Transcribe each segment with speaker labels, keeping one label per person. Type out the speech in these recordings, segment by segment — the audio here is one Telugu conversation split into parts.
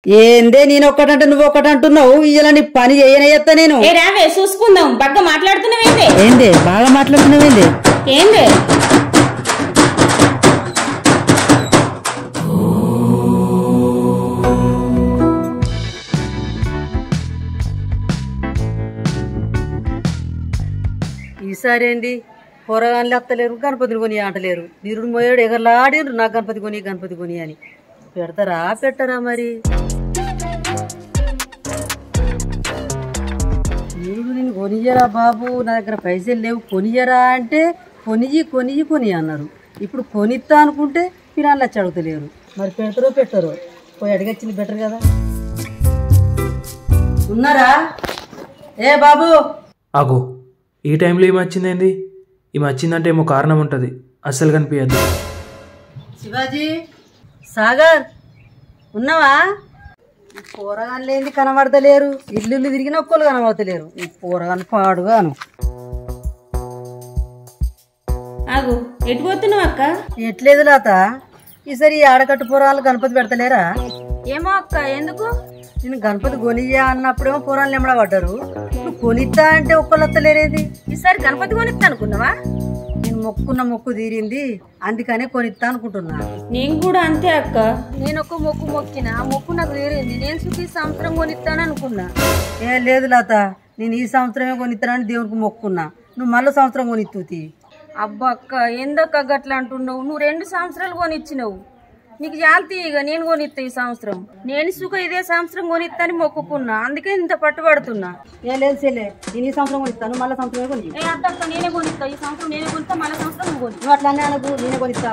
Speaker 1: ఏందే నేను ఒక్కటంటే నువ్వు ఒక్కటంటున్నావు. ఇలా నీ పని చేయనయ్యత్తా నేను.
Speaker 2: రావే చూసుకుందాం. బాగా మాట్లాడుతున్నావేందే?
Speaker 1: ఏందే బాగా మాట్లాడుతున్నావేందే?
Speaker 2: ఏందే
Speaker 1: ఈసారి ఏంది పొరగాన్లు ఎత్తలేరు, గణపతిని కొని ఆటలేరు. నిరుడు మోయాడు ఎగరలాడిరు నాకు గణపతి కొని అని. పెడతారా పెట్టరా మరి? నిరుడు నేను కొనియరా బాబు, నా దగ్గర పైసలు లేవు కొనియరా అంటే కొని అన్నారు. ఇప్పుడు కొనిస్తా అనుకుంటే పిల్లలు వచ్చి అడుగుతలేరు. మరి పెట్టరో పోయి అడిగచ్చింది బెటర్ కదా. ఉన్నారా ఏ బాబు?
Speaker 3: ఆగో, ఈ టైంలో ఏమి వచ్చిందేంది? ఈమె వచ్చిందంటే ఏమో కారణం ఉంటుంది. అస్సలు కనిపించద్దు.
Speaker 1: శివాజీ, సాగర్ ఉన్నావా? ఈ పోరగాన్లు ఏంది కనబడతలేరు? ఇల్లు తిరిగిన ఒక్కళ్ళు కనబడతలేరు. ఈ పోరగాన్ని పాడుగాను.
Speaker 2: ఆగు, ఎటు పోతున్నావు అక్క?
Speaker 1: ఎట్లేదు లాత, ఈసారి ఈ ఆడకట్టు పోరాలు గణపతి పెడతలేరా?
Speaker 2: ఏమో అక్క, ఎందుకు?
Speaker 1: నేను గణపతి కొనియ్యా అన్నప్పుడేమో పోరాలు ఎమ్మడ పడ్డారు. నువ్వు కొనిస్తా అంటే ఒక్కళ్ళు వస్తలేరేది?
Speaker 2: ఈసారి గణపతి కొనిస్తా అనుకున్నావా?
Speaker 1: నేను మొక్కు తీరింది, అందుకనే కొనిస్తా అనుకుంటున్నా.
Speaker 2: నేను కూడా అంతే అక్క. నేను ఒక మొక్కిన ఆ మొక్కు నాకు తీరింది. నేను ఈ సంవత్సరం కొనిస్తాను అనుకున్నా.
Speaker 1: ఏ లేదు లాత, నేను ఈ సంవత్సరమే కొనిస్తానని దేవునికి మొక్కున్నా. నువ్వు మళ్ళీ సంవత్సరం కొనిత్తూతి.
Speaker 2: అబ్బా అక్క, ఎందుకు అట్లా అంటున్నావు? నువ్వు 2 సంవత్సరాలు కొనిచ్చినావు. నీకు జాల్తీ ఇక నేను కొనిస్తా ఈ సంవత్సరం. నేను సుఖ ఇదే సంవత్సరం కొనిస్తాని మొక్కుకున్నా, అందుకే ఇంత పట్టుబడుతున్నా.
Speaker 1: ఏ లేదు చెల్లె, నేను ఈ సంవత్సరం కొనిస్తాను, మళ్ళీ సంవత్సరమే కొని.
Speaker 2: అద్దక్క, నేనే కొనిస్తా ఈ సంవత్సరం, నేనే కొనిస్తా, మళ్ళీ సంవత్సరం నువ్వు కొని.
Speaker 1: నువ్వు అట్లానే అనకు, నేనే కొనిస్తా.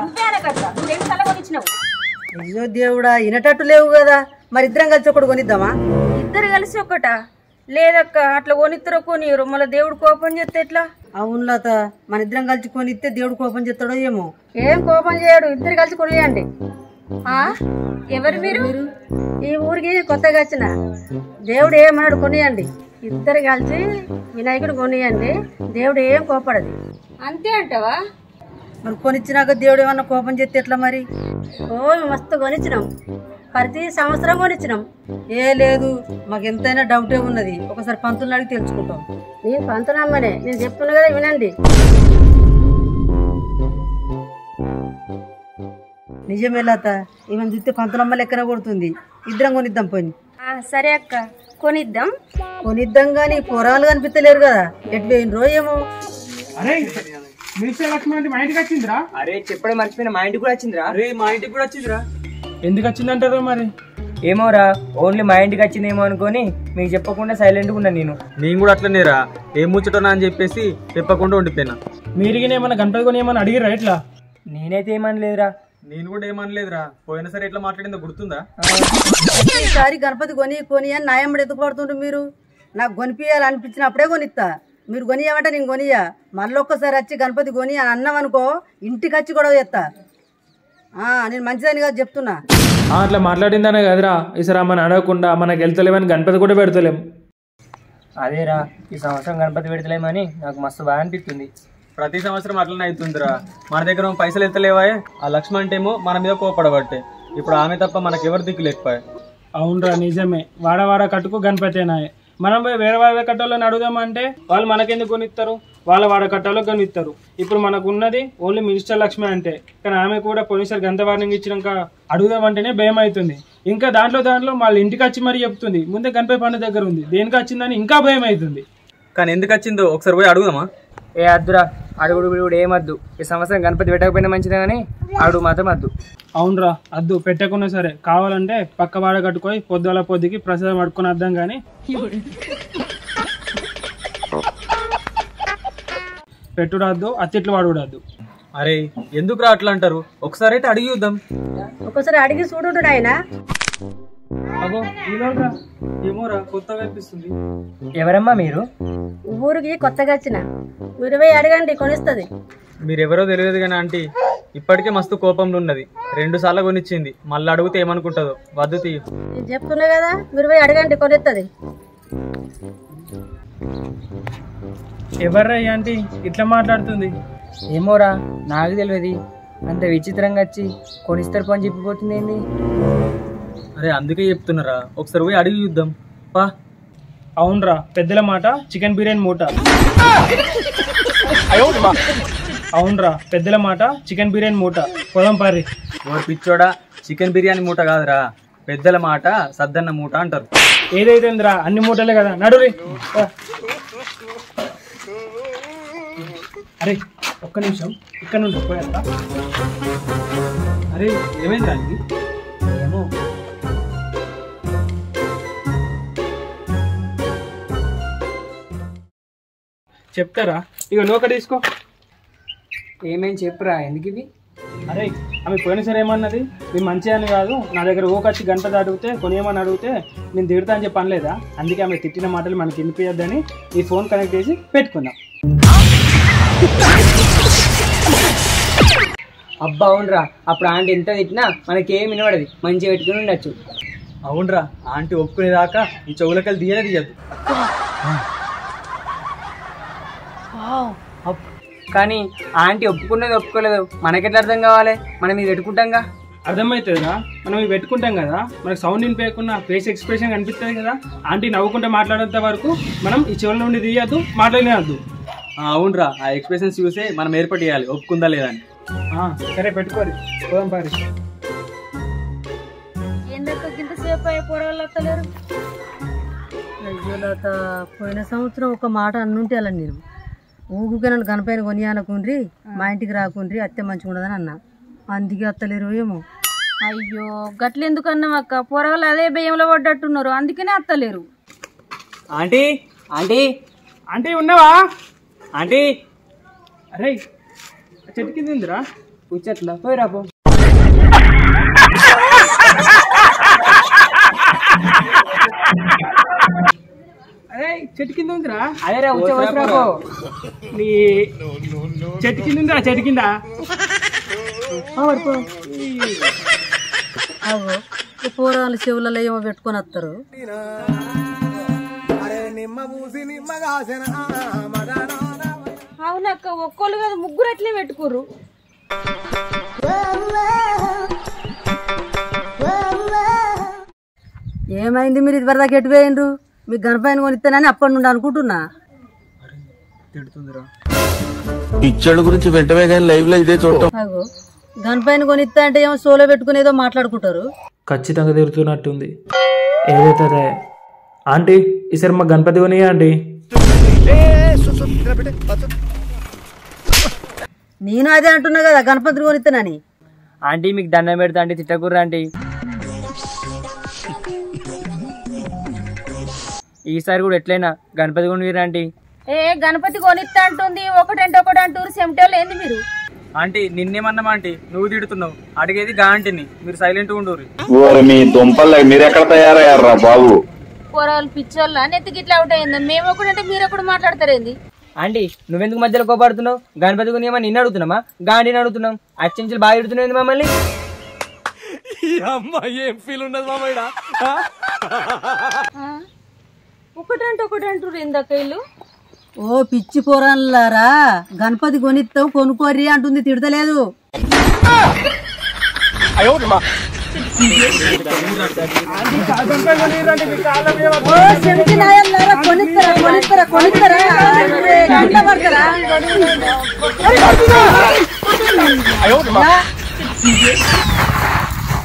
Speaker 2: నువ్వు 2 సార్లు కొనిచ్చినావు.
Speaker 1: అయ్యో దేవుడా, వినటట్టు లేవు కదా. మరి ఇద్దరం కలిసి ఒకటి కొనిద్దామా?
Speaker 2: ఇద్దరు కలిసి ఒకటా? లేదక్క, అట్లా కొనిద్దరు కొనియరు, మళ్ళీ దేవుడు కోపం చేస్తే ఎట్లా?
Speaker 1: అవును లత, మన ఇద్దరం కలిసి కొనిస్తే దేవుడు కోపం చేస్తాడో ఏమో.
Speaker 2: ఏం కోపం చేయడు, ఇద్దరు కలిసి కొనియండి. ఎవరు మీరు? ఈ ఊరికి కొత్తగా వచ్చిన. దేవుడు ఏమన్నాడు, కొనియండి. ఇద్దరు కలిసి వినాయకుడు కొనియండి, దేవుడు ఏం కోపడదు. అంతే అంటావా?
Speaker 1: మరి కొనిచ్చినాక దేవుడు ఏమన్నా కోపం చేస్తే ఎట్లా మరి?
Speaker 2: మస్తు కొనిచ్చినాం, ప్రతి సంవత్సరం కొనిచ్చినాం.
Speaker 1: ఏ లేదు, మాకు ఎంతైనా డౌటే ఉన్నది. ఒకసారి పంతులు అడిగి తెలుసుకుంటాం.
Speaker 2: నేను పంతులమ్మనే, నేను చెప్తున్నా కదా వినండి.
Speaker 1: నిజమే లత, ఈమెను చూస్తే పంతులమ్మ లెక్కన కొడుతుంది. ఇద్దరం కొనిద్దాం పోయి.
Speaker 2: సరే అక్క, కొనిద్దాం
Speaker 1: గాని పొరాలు కనిపించలేరు కదా, ఎటు పోయినరో ఏమో.
Speaker 3: అరే లక్ష్మి అంటే మా ఇంటికి వచ్చిందిరా?
Speaker 4: అరే చెప్పడే మర్చిపోయిన, మా ఇంటికి కూడా వచ్చిందిరా.
Speaker 3: అరే మా ఇంటికి కూడా వచ్చిందిరా. ఎందుకు వచ్చిందంటారు మరి?
Speaker 4: ఏమోరా, ఓన్లీ మా ఇంటికి వచ్చిందేమో అనుకొని మీకు చెప్పకుండా సైలెంట్గా ఉన్నా.
Speaker 5: నేను కూడా అట్లనేరా, ఏం ముచ్చటనా అని చెప్పేసి చెప్పకుండా ఉండిపోయినా.
Speaker 3: మీరిగిన ఏమన్నా గణపతి కొని ఏమన్నా అడిగిరా ఇట్లా?
Speaker 4: నేనైతే ఏమనలేదురా.
Speaker 5: నేను కూడా ఏమనలేదురా. పోయినసారి ఎట్లా మాట్లాడిందో గుర్తుందా?
Speaker 1: ఈసారి గణపతి కొని అని నాయమ్మడు ఎందుకు పడుతుండ్రు మీరు? నాకు కొనిపియాలి అనిపించినప్పుడే కొనిస్తా. మీరు కొనియమంటే నేను కొనియా. మళ్ళీ ఒక్కసారి వచ్చి గణపతి కొని అని అన్నాం అనుకో, ఇంటికి వచ్చి గొడవ చేస్తా. నేను మంచిదని కాదు చెప్తున్నా.
Speaker 3: అట్లా మాట్లాడిందనే కదరా, ఈసారి అమ్మని అడగకుండా మనకు వెళ్తలేమని గణపతి కూడా పెడతలేం.
Speaker 4: అదేరా, ఈ సంవత్సరం గణపతి పెడతలేమని నాకు మస్తు బాగా అనిపిస్తుంది.
Speaker 5: ప్రతి సంవత్సరం అట్లనే అవుతుందిరా. మన దగ్గర పైసలు ఎత్తలేవా? ఆ లక్ష్మి అంటేమో మన మీద కోపడబట్టే. ఇప్పుడు ఆమె తప్ప మనకెవరు దిక్కు లేకపోయా.
Speaker 3: అవునరా, నిజమే. వాడ కట్టుకు గణపతేనాయే. మనం పోయి వేరే వాళ్ళ కట్టాలని అడుగుదామంటే వాళ్ళు మనకెందుకు కొనిస్తారు? వాళ్ళ వాడ కట్టాలో కొనిస్తారు. ఇప్పుడు మనకు ఉన్నది ఓన్లీ మినిస్టర్ లక్ష్మి అంటే. కానీ ఆమె కూడా పోయినసారి గంత వార్నింగ్ ఇచ్చినాక అడుగుదామంటేనే భయం అవుతుంది. ఇంకా దాంట్లో వాళ్ళ ఇంటికి వచ్చి మరీ చెప్తుంది, ముందే గణపతి పండుగ దగ్గర ఉంది, దేనికి వచ్చిందని ఇంకా భయం అవుతుంది.
Speaker 5: కానీ ఎందుకు వచ్చిందో ఒకసారి పోయి అడుగుదామా?
Speaker 4: అద్దురా, అడుగుడు ఏమద్దు. ఈ సంవత్సరం గణపతి పెట్టకపోయినా మంచిదే కానీ అడుగు మాత్రం వద్దు.
Speaker 3: అవునరా, అద్దు పెట్టకున్నా సరే, కావాలంటే పక్క వాడ కట్టుకొని పొద్దుల పొద్దుకి ప్రసాదం పట్టుకొని వద్దాం. కానీ పెట్టుడద్దు, అత్తిట్లు వాడుడద్దు.
Speaker 5: అరే ఎందుకురా అట్లా అంటారు? ఒకసారి అయితే అడిగి చూద్దాం.
Speaker 1: ఒకసారి అడిగి చూడు ఆయన.
Speaker 3: అగో ఏమోరా, కొత్తగా అనిపిస్తుంది.
Speaker 4: ఎవరమ్మా మీరు?
Speaker 2: ఊరికి కొత్తగా వచ్చిన. మీరు పోయి అడగండి, కొనిస్తుంది.
Speaker 5: మీరెవరో తెలియదు కానీ ఆంటీ ఇప్పటికే మస్తు కోపంలో ఉన్నది. 2 సార్లు కొనిచ్చింది, మళ్ళీ అడిగితే ఏమనుకుంటుందో. వద్దు తీయు.
Speaker 2: నేను చెప్తున్నా కదా, మీరు పోయి అడగండి, కొనిస్తుంది.
Speaker 3: ఎవర్రా ఆంటీ ఇట్లా మాట్లాడుతుంది?
Speaker 4: ఏమోరా, నాకు తెలియదు. అంత విచిత్రంగా వచ్చి కొనిస్తారు పని చెప్పిపోతుంది ఏంది?
Speaker 5: అరే అందుకే చెప్తున్నారా, ఒకసారి పోయి అడిగి చూద్దాం పా.
Speaker 3: అవునరా, పెద్దల మాట చికెన్ బిర్యానీ మూట. అవునరా, పెద్దల మాట చికెన్ బిర్యానీ మూట. పోదాం పారి.
Speaker 5: ఓ పిచ్చోడా, చికెన్ బిర్యానీ మూట కాదురా, పెద్దల మాట సద్దన్న మూట అంటారు.
Speaker 3: ఏదైతేందిరా, అన్ని మూటలే కదా, నడురి. అరే ఒక్క నిమిషం, ఇక్కడ నుండి పోయేస్తా.
Speaker 5: అరే ఏమైంది దానికి?
Speaker 3: ఏమో. చెప్తారా? ఇక నూక తీసుకో.
Speaker 4: ఏమేమి చెప్పురా, ఎందుకు ఇవి?
Speaker 3: అరే ఆమె పోయినసారి ఏమన్నది, మీరు మంచి అని కాదు, నా దగ్గర ఓకొచ్చి గంటది అడిగితే కొనేమని అడిగితే నేను తిడతా అని చెప్పి అనలేదా? అందుకే ఆమె తిట్టిన మాటలు మనకి వినిపించద్దని ఈ ఫోన్ కనెక్ట్ చేసి పెట్టుకుందాం.
Speaker 4: అబ్బా అవునరా, అప్పుడు ఆంటీ ఎంత తిట్టినా మనకేం వినబడది, మంచిగా పెట్టుకుని ఉండొచ్చు.
Speaker 5: అవునరా, ఆంటీ ఒప్పుకునేదాకా ఈ చెవులకెళ్ళి తీయదు.
Speaker 4: కానీ ఆంటీ ఒప్పుకున్నది ఒప్పుకోలేదు మనకెట్లా అర్థం కావాలి? మనం ఇది పెట్టుకుంటాంగా.
Speaker 3: అర్థమవుతుందిరా, మనం ఇవి పెట్టుకుంటాం కదా, మనకు సౌండ్ వినిపించకుండా ఫేస్ ఎక్స్ప్రెషన్ కనిపిస్తుంది కదా. ఆంటీ నవ్వుకుంటే మాట్లాడేంత వరకు మనం ఈ చెవుల నుండి తీయద్దు, మాట్లాడలేవద్దు.
Speaker 5: అవునరా, ఆ ఎక్స్ప్రెషన్స్ చూసే మనం ఏర్పాటు చేయాలి ఒప్పుకుందా లేదా అని.
Speaker 3: సరే పెట్టుకోరు, పోదాం పారి.
Speaker 2: ఏందక్క ఇంతసేపు అయిపోవడం వస్తలేరు?
Speaker 1: అయ్యో లత, పోయిన సంవత్సరం ఒక మాట అన్నుంటే అలా నేను ఊగుకే నన్ను గణపైన కొనియానకుండ్రి, మా ఇంటికి రాకుండ్రి, అత్తే మంచిగా ఉండదని అన్నా. అందుకే అత్తలేరు ఏమో.
Speaker 2: అయ్యో గట్లెందుకు అన్నావక్క? పొరగలు అదే బియ్యంలో పడ్డట్టున్నారు, అందుకనే అత్తలేరు.
Speaker 4: ఆంటీ ఆంటీ
Speaker 3: ఆంటీ ఉన్నావా?
Speaker 4: ఆంటీ
Speaker 3: అరే చెట్టు కింద ఉందిరా.
Speaker 4: కూర్చోట్లా పోయి రాపో.
Speaker 3: అరే చెట్టు కింద ఉందిరా.
Speaker 4: అదే రా రాపో.
Speaker 3: నీ చెట్టు కింద ఉందిరా, చెట్టు కింద.
Speaker 1: అగో ఈ పూరాలు చెవులలో ఏమో పెట్టుకొని వస్తారు.
Speaker 2: అవునక్క, ఒక్కళ్ళు కదా ముగ్గురు అట్లే పెట్టుకుర్రు.
Speaker 1: ఏమైంది, మీరు ఇది వరదాకా ఎటు పోయిండ్రు? మీకు గణపైన కొనిస్తానని అప్పటి నుండి అనుకుంటున్నా.
Speaker 5: తిడుతుందిరా.
Speaker 6: పిచ్చోళ్ళ గురించి వెంటనే కానీ లైవ్ లో ఇదే చూడటం.
Speaker 1: అగో గణపైన కొనిస్తా అంటే ఏమో సోలో పెట్టుకుని ఏదో మాట్లాడుకుంటారు.
Speaker 3: ఖచ్చితంగా తిరుగుతున్నట్టుంది. ఏదైతే ఆంటీ ఈసారి మా గణపతి కొని ఆంటీ.
Speaker 1: నేను అదే అంటున్నా కదా, గణపతి కొనిస్తానని.
Speaker 4: ఆంటీ మీకు దండం పెడతా ఆంటీ, తిట్టకుర్రా ఆంటీ. ఈసారి కూడా ఎట్లయినా గణపతి కొనిరా ఆంటీ.
Speaker 2: ఏ గణపతి కొనిస్తా అంటుంది, ఒకటంటే ఒకటి అంటూరు. సెమిటోళ్ళు ఏంది మీరు?
Speaker 5: ఆంటీ నిన్నేమన్నామా ఆంటీ, నువ్వు తిడుతున్నావు, అడిగేది గా ఆంటీని, మీరు సైలెంట్ ఉండరు.
Speaker 6: మీ దుంపల్ మీరు ఎక్కడ తయారయ్యారా బాబు?
Speaker 2: పొరలు పిచ్చోళ్ళ నెత్తికి ఇట్లా అవుట్ అయిందా? మేము ఒకటంటే మీరు ఒకటి మాట్లాడతారేంది?
Speaker 4: ఆంటీ నువ్వెందుకు మధ్యలో కోపడుతున్నావు? గణపతి కొనియమని నిన్ను అడుగుతున్నామా, గాంధీని అడుగుతున్నాం? అచ్చంచులు బాగా ఎడుతున్నావు మమ్మల్ని.
Speaker 2: ఒకటంటే ఒకటి అంటారు ఇందాక వీళ్ళు.
Speaker 1: ఓ పిచ్చి పోరాన్లారా, గణపతి కొనిస్తావు కొనుక్కోర్రి అంటుంది, తిడతలేదు.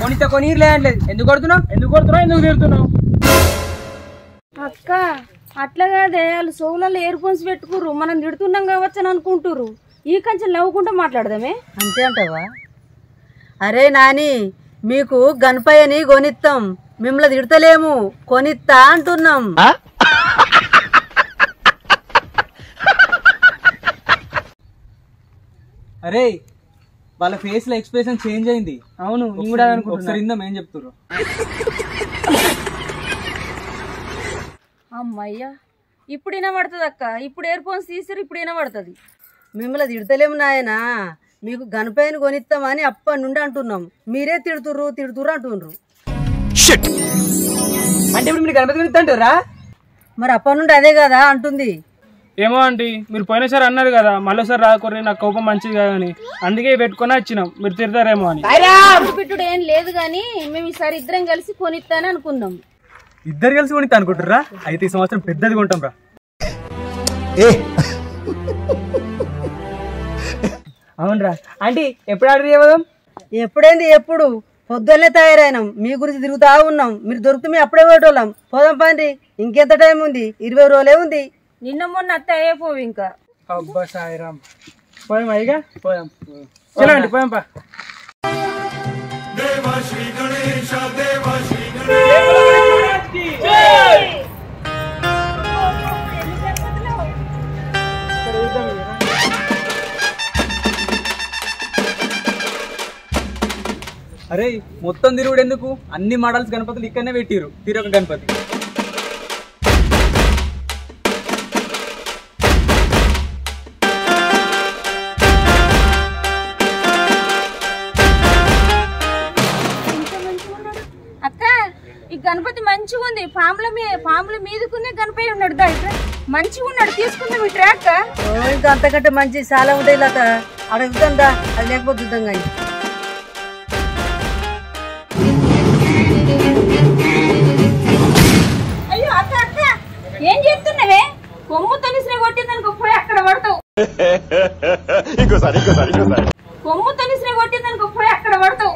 Speaker 4: కొనితే కొనిర్లే అంటలేదు. ఎందుకు కొడుతున్నావు?
Speaker 3: ఎందుకు కొడుతున్నావు, ఎందుకు తిడుతున్నావు?
Speaker 2: అక్క అట్లా కాదే, వాళ్ళు సోవులలో ఇయర్ ఫోన్స్ పెట్టుకుర్రు, మనం తిడుతున్నాం కావచ్చు అని అనుకుంటుర్రు. ఈ కంచెం నవ్వుకుంటూ మాట్లాడదామే.
Speaker 1: అంతే అంటావా? అరే నాని, మీకు గణపయ్యని కొనిస్తాం, మిమ్మల్ని తిడతలేము, కొనిస్తా అంటున్నాం.
Speaker 5: అరే వాళ్ళ ఫేస్ లో ఎక్స్ప్రెషన్ చేంజ్ అయింది.
Speaker 4: అవును నేను కూడా అనుకుంటున్నా.
Speaker 5: ఒకసారి ఇందాం ఏం చెప్తుర్రు.
Speaker 2: అమ్మయ్యా, ఇప్పుడు వినబడుతుంది అక్క. ఇప్పుడు ఇయర్ ఫోన్స్ తీసిరు, ఇప్పుడు వినబడుతుంది.
Speaker 1: మిమ్మల్ని తిడతలేము నాయనా, మీకు గణపయ్యని కొనిస్తామని అప్పటి నుండి అంటున్నాం, మీరే తిడుతుర్రు తిడుతుర్రు అంటున్నారు.
Speaker 4: అంటే ఇప్పుడు మీరు గణపతి కొనిస్తా అంటారా?
Speaker 1: మరి అప్పటి నుండి అదే కదా అంటుంది.
Speaker 3: ఏమో ఆంటీ మీరు పోయినసారి అన్నారు కదా మళ్ళీసారి రాకూరి నాకు కోపం మంచిది కాదని అందుకే పెట్టుకొని వచ్చినాం మీరు తిడతారేమో అని.
Speaker 2: బిట్టుడు ఏం లేదు కానీ మేము ఈసారి ఇద్దరం కలిసి కొనిస్తాను అనుకున్నాం.
Speaker 5: ఇద్దరు కలిసి కొనిస్తా అనుకుంటుర్రా? అయితే ఈ సంవత్సరం పెద్దది కొంటాం రా.
Speaker 4: అవునరా ఆంటీ ఎప్పుడు ఆర్డర్ చేయబోదాం?
Speaker 1: ఎప్పుడైంది ఎప్పుడు పొద్దున్నే తయారైనాం మీ గురించి తిరుగుతా ఉన్నాం. మీరు దొరుకుతుంది అప్పుడే పోయేటోళ్ళం. పోదాం పండి, ఇంకెంత టైం ఉంది? 20 రోజులే ఉంది.
Speaker 2: నిన్న మొన్న అత్త అయిపోవు ఇంకా.
Speaker 3: అబ్బా సాయిరామ్ పోయాం అయ్యగా పోయాం చలండి పోయాం పా.
Speaker 5: అరే మొత్తం తిరుగుడు ఎందుకు? అన్ని మోడల్స్ గణపతులు ఇక్కడనే పెట్టిరు. తిరొక గణపతి.
Speaker 2: అక్క ఈ గణపతి మంచిగా ఉంది. పాముల మీదకునే గణపతి ఉన్నాడు. మంచిగా ఉన్నాడు, తీసుకుందాం ఇట్రా అక్క.
Speaker 1: ఇంకా అంతకంటే మంచి చాలా ఉంటాయి లత. అడుగుతుందా? అది లేకపోతే చూద్దాం కానీ.
Speaker 2: అయ్యో అక్క అక్క ఏం చేస్తున్నావే? కొమ్ము తనిసిన కొట్టిందనుకో పోయి అక్కడ పడతావు. కొమ్ము తనిసిన కొట్టిందనుకో పోయి అక్కడ పడతావు.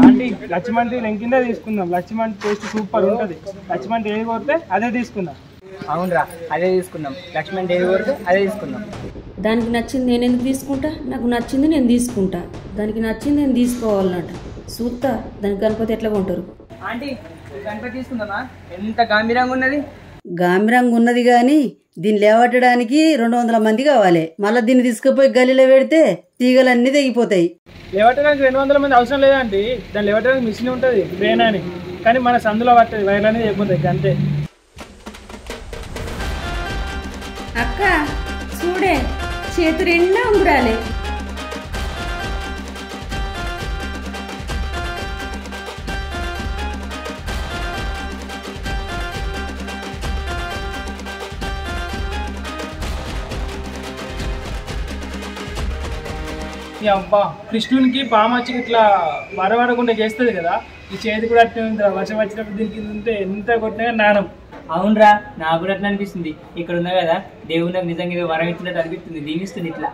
Speaker 3: ఆంటీ లక్ష్మణ్ కింద తీసుకుందాం. లక్ష్మణ్ టేస్ట్ సూపర్ ఉంటుంది. లక్ష్మణ్ ఏది కొడితే అదే తీసుకుందాం.
Speaker 4: అవునరా అదే తీసుకుందాం. లక్ష్మణ్ ఏది కొడితే అదే తీసుకుందాం.
Speaker 2: దానికి నచ్చింది నేను ఎందుకు తీసుకుంటా? నాకు నచ్చింది నేను తీసుకుంటా. దానికి నచ్చింది నేను తీసుకోవాలన్నట. చూస్తా దానికి గణపతి ఎట్లా కొంటారు.
Speaker 4: ఆంటీ గణపతి తీసుకుందామా? ఎంత గంభీరంగా ఉన్నది.
Speaker 1: గాంభీరంగా ఉన్నది కానీ దీన్ని లేవట్టడానికి 200 మంది కావాలి. మళ్ళీ దీన్ని తీసుకుపోయి గలీలో పెడితే తీగలన్నీ తెగిపోతాయి.
Speaker 3: లేవట్టడానికి 200 మంది అవసరం లేదండి. దాన్ని లేవట్టడానికి మిషన్ ఉంటుంది బ్రెయిన్ అని. కానీ మన సందులో పట్టదు, వైర్లు అనేది అయిపోతాయి అంతే.
Speaker 2: అక్క చూడే చేతు రెండా ఉంగరాలే.
Speaker 3: అబ్బా కృష్ణునికి పాము వచ్చి ఇట్లా వరవడకుండా చేస్తుంది కదా. ఈ చేతి కూడా అట్లా ఉంటుంది. వర్షం వచ్చినప్పుడు దీనికి ఉంటే ఎంత కొట్టినా నానం.
Speaker 4: అవునరా నాకు కూడా అట్లా అనిపిస్తుంది. ఇక్కడ ఉన్నా కదా దేవుడు నాకు నిజంగా వరం ఇచ్చినట్టు అనిపిస్తుంది. దీవిస్తుంది ఇట్లా.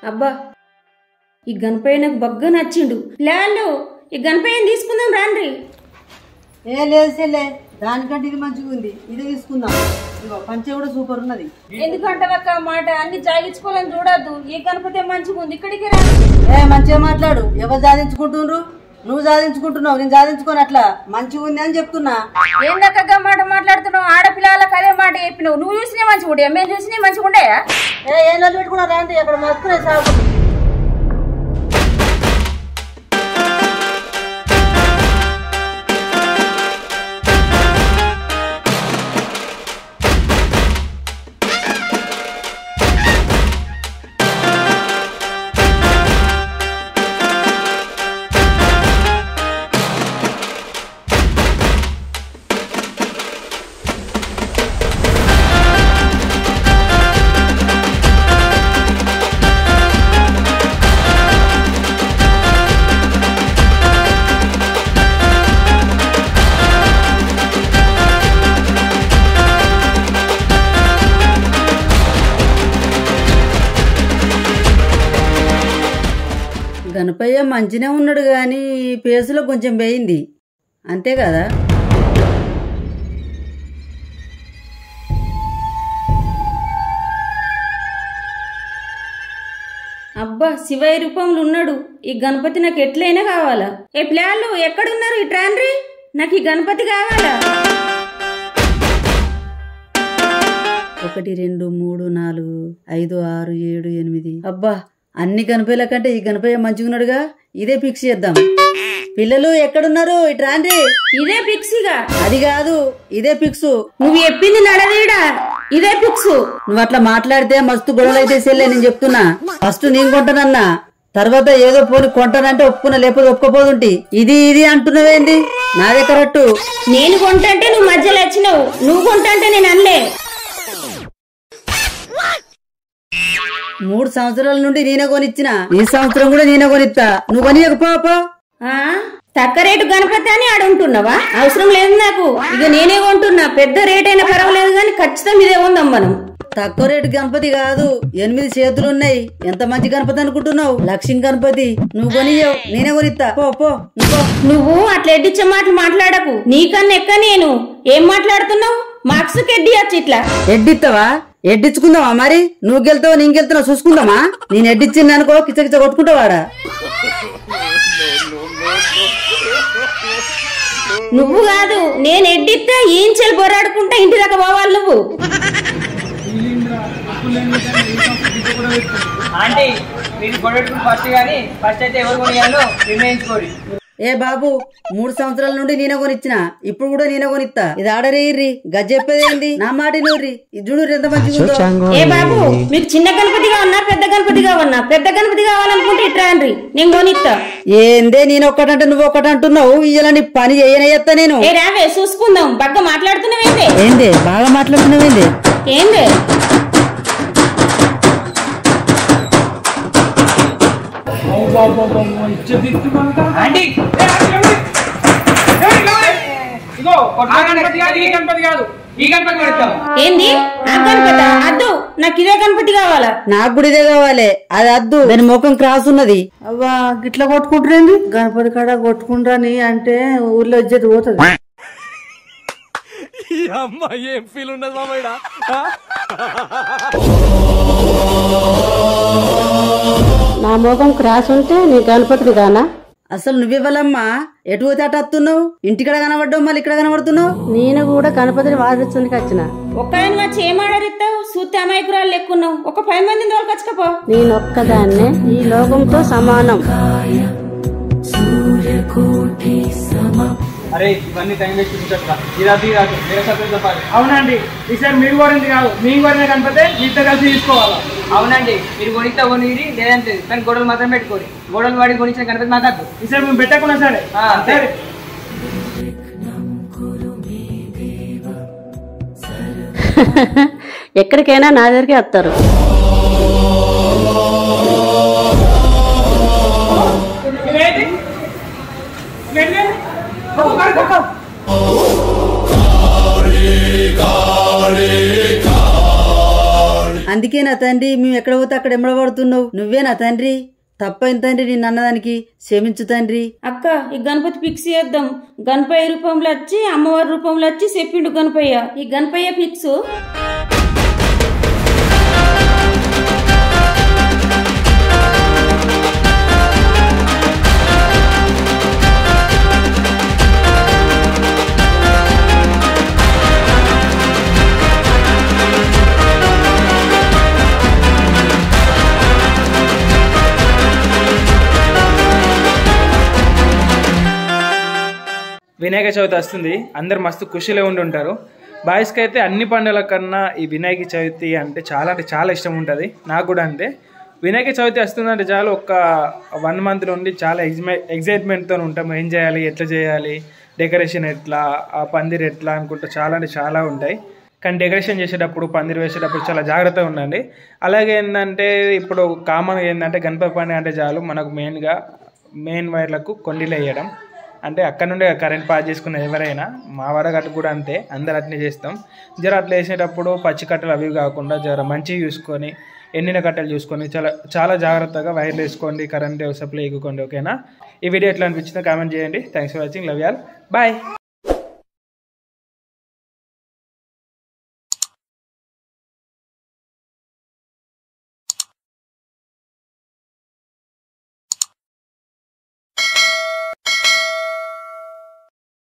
Speaker 2: అబ్బా ఈ గణపయ్య నాకు బగ్గా నచ్చిండు. పిల్లలు ఈ గణపయ్యని తీసుకుందాం రాండ్రి.
Speaker 1: ఏ లేదు చెల్లె, దానికంటే ఇది మంచిగా ఉంది. ఇది తీసుకుందాం. ఇగో పంచె కూడా సూపర్ ఉన్నది.
Speaker 2: ఎందుకంటే ఒక మాట అన్ని జాగించుకోవాలని చూడద్దు. ఏ గణపతి మంచిగా ఉంది ఇక్కడికి రా.
Speaker 1: మంచిగా మాట్లాడు. ఎవరు సాధించుకుంటుండ్రు? నువ్వు సాధించుకుంటున్నావు, నేను సాధించుకోని. అట్లా మంచిగా ఉంది అని చెప్తున్నా.
Speaker 2: ఏందక్క మాట మాట్లాడుతున్నావు? ఆడపిల్లలకు అదే మాట చెప్పినావు. నువ్వు చూసినా మంచిగా ఉండే, మేము చూసినా మంచిగా ఉండే.
Speaker 1: ఏం రోజు పెట్టుకున్నా రాండి అక్కడ మస్తునే సాగు. గణపయ్య మంచినే ఉన్నాడు గాని పేసులో కొంచెం పోయింది అంతే కదా.
Speaker 7: అబ్బా శివయ్య రూపంలో ఉన్నాడు ఈ గణపతి. నాకు ఎట్లయినా కావాలా. ఏ పిల్లలు ఎక్కడున్నారు? ఈ ట్రాన్రీ నాకు ఈ గణపతి కావాలా.
Speaker 1: 1 2 3 4 5 6 7 8 అబ్బా అన్ని గణపయ్యల కంటే ఈ గణపయ్య మంచిగా ఉన్నాడుగా. ఇదే ఫిక్స్ చేద్దాం. పిల్లలు ఎక్కడున్నారు? ఇటు రాండి.
Speaker 7: ఇదే ఫిక్స్గా.
Speaker 1: అది కాదు ఇదే ఫిక్స్.
Speaker 7: నువ్వు చెప్పింది నడదీడా. ఇదే ఫిక్స్.
Speaker 1: నువ్వు అట్లా మాట్లాడితే మస్తు గొడవలు అయితే సెల్లే. నేను చెప్తున్నా ఫస్ట్ నేను కొంటానన్నా, తర్వాత ఏదో పోని కొంటానంటే ఒప్పుకున్నా, లేకపోతే ఒప్పుకోపోతుంటి. ఇది అంటున్నావేంటి? నాదే కరెక్ట్.
Speaker 7: నేను కొంటంటే నువ్వు మధ్యలో వచ్చినావు, నువ్వు కొంటంటే నేను అనలే.
Speaker 1: 3 సంవత్సరాల నుండి నేనే కొనిచ్చిన, ఈ సంవత్సరం కూడా నేనే కొనిస్తా. నువ్వు కొనియకపోపో.
Speaker 7: తక్కువ రేటు గణపతి అని ఆడుంటున్నావా? అవసరం లేదు నాకు. ఇక నేనే కొంటున్నా. పెద్ద రేట్ అయినా పర్వాలేదు కానీ ఖచ్చితంగా ఇదే ఉందాం మనం.
Speaker 1: తక్కువ రేటు గణపతి కాదు, 8 చేతులున్నాయి. ఎంత మంచి గణపతి అనుకుంటున్నావు? లక్ష్మీ గణపతి. నువ్వు కొనియవు, నేనే కొనిస్తా. పో.
Speaker 7: నువ్వు అట్లా ఎడ్డిచ్చే మాటలు మాట్లాడకు. నీకన్నా ఎక్క నేను. ఏం మాట్లాడుతున్నావు? మార్క్స్ ఎడ్డియచ్చు. ఇట్లా
Speaker 1: ఎడ్డిస్తావా? ఎడ్డించుకుందామా మరి? నువ్వు గెలుతావా నేను గెలుతున్నావు చూసుకుందామా? నేను ఎడ్డిచ్చింది అనుకో కిచకిచ కొట్టుకుంటావాడా?
Speaker 7: నువ్వు కాదు నేను ఎడ్డిస్తా. ఈంచెలు బొరాడుకుంటా ఇంటి దాకా పోవాలి నువ్వు.
Speaker 4: ఆంటీ మీరు కొనేటప్పుడు ఫస్ట్ అయితే ఎవరు కొనియాలో నిర్ణయించుకోరి.
Speaker 1: ఏ బాబు 3 సంవత్సరాల నుండి నేనే కొనిచ్చిన, ఇప్పుడు కూడా నేనే కొనిస్తా. ఇది ఆర్డర్ అయ్యి గజ్జెప్పేదేంది? నా మాట నూర్రి. ఇది చూడు ఎంత మంచిగా ఉందో.
Speaker 7: ఏ బాబు మీకు చిన్న గణపతి కావన్నా పెద్ద గణపతి కావన్నా? పెద్ద గణపతి కావాలనుకుంటే ఇట్రా అండ్రి, నేను కొనిస్తా.
Speaker 1: ఏందే నేను ఒక్కటంటే నువ్వు ఒక్కట అంటున్నావు? ఇయ్యాల నీ పని చేయనయ్యత్తా నేను.
Speaker 7: ఏ రావే చూసుకుందాం. బాగా మాట్లాడుతున్నావేందే?
Speaker 1: ఏందే బాగా మాట్లాడుతున్నావేందే?
Speaker 7: ఏందే ఏంది? ఆ గణపతి అద్దు. నాకు ఇదే గణపతి కావాలా.
Speaker 1: నాకు కూడా ఇదే కావాలి. అది అద్దు, దాని ముఖం క్రాస్ ఉన్నది.
Speaker 2: అవ్వా గిట్లా కొట్టుకుంటారేంది? గణపతి కాడ కొట్టుకుంటాని అంటే ఊర్లో ఇజ్జత్ పోతుంది.
Speaker 5: ఏం ఫీల్ ఉన్నది మామయ్య?
Speaker 2: నా ముఖం క్రాస్ ఉంటే నీ గణపతిని కానా?
Speaker 1: అసలు నువ్వివ్వాలమ్మా, ఎటు పోతే అటు వస్తున్నావు? ఇంటికడ కనబడ్డావు, మళ్ళీ ఇక్కడ కనబడుతున్నావు.
Speaker 2: నేను కూడా గణపతిని వాదించడానికి వచ్చిన.
Speaker 7: ఒక్కదాని వచ్చి ఏం ఆర్డర్ ఇస్తావు? సూత్తి అమాయకురాలు లెక్కున్నావు. ఒక 10 మందిని తోలుకొచ్చుకపో.
Speaker 2: నేను ఒక్కదాన్నే ఈ లోకంతో సమానం.
Speaker 5: అరే ఇవన్నీ టైం వేస్ట్ చూపించట్లా. ఇది రాదు వేరే సత్యం చెప్పాలి.
Speaker 3: అవునండి, ఈసారి మీరు కోరింది కాదు, మేము కోరిన కనిపితే మీతో కలిసి తీసుకోవాలా.
Speaker 4: అవునండి, మీరు కొనిస్తా కొనిరి లేదంటే కానీ గొడవలు మాత్రం పెట్టుకోరి. గొడవలు వాడి కొనిచ్చిన గణపతి మాట్లాడు.
Speaker 3: ఈసారి మేము పెట్టకున్నా సరే.
Speaker 4: సరే
Speaker 2: ఎక్కడికైనా నా దగ్గరికి వస్తారు.
Speaker 1: అందుకే నా తండ్రి మేము ఎక్కడ పోతే అక్కడ ఎంబడబడుతున్నావు. నువ్వే నా తండ్రి. తప్పైన తండ్రి నిన్ను అన్నదానికి క్షమించు తండ్రి.
Speaker 7: అక్క ఈ గణపతి ఫిక్స్ చేద్దాం. గణపయ్య రూపంలో వచ్చి అమ్మవారి రూపంలో వచ్చి చెప్పిండు గణపయ్య. ఈ గణపయ్య ఫిక్స్.
Speaker 3: వినాయక చవితి వస్తుంది, అందరు మస్తు ఖుషిలో ఉండి ఉంటారు. బాయ్స్కి అయితే అన్ని పండుగల కన్నా ఈ వినాయక చవితి అంటే చాలా ఇష్టం ఉంటుంది. నాకు కూడా అంతే. వినాయక చవితి వస్తుందంటే చాలు ఒక 1 మంత్ నుండి చాలా ఎగ్జైట్మెంట్తో ఉంటాం. ఏం చేయాలి, ఎట్లా చేయాలి, డెకరేషన్ ఎట్లా, ఆ పందిరి ఎట్లా అనుకుంటా చాలా ఉంటాయి. కానీ డెకరేషన్ చేసేటప్పుడు, పందిరి వేసేటప్పుడు చాలా జాగ్రత్తగా ఉండండి. అలాగే ఏంటంటే ఇప్పుడు కామన్గా ఏంటంటే గణపతి పండుగ అంటే చాలు మనకు మెయిన్ వైర్లకు కొండీలు వేయడం. అంటే అక్కడ నుండి కరెంట్ పాస్ చేసుకున్న ఎవరైనా, మా వాడగట్టు కూడా అంతే, అందరు అట్నే చేస్తాం. జర అట్లా వేసేటప్పుడు పచ్చి కట్టలు అవి కాకుండా జర మంచిగా చూసుకొని ఎండిన కట్టెలు చూసుకొని చాలా జాగ్రత్తగా వైర్లు వేసుకోండి, కరెంట్ సప్లై ఇవ్వకండి. ఓకేనా? ఈ వీడియో ఎట్లా అనిపించిందో కామెంట్ చేయండి. Thanks for watching. Love you all. Bye.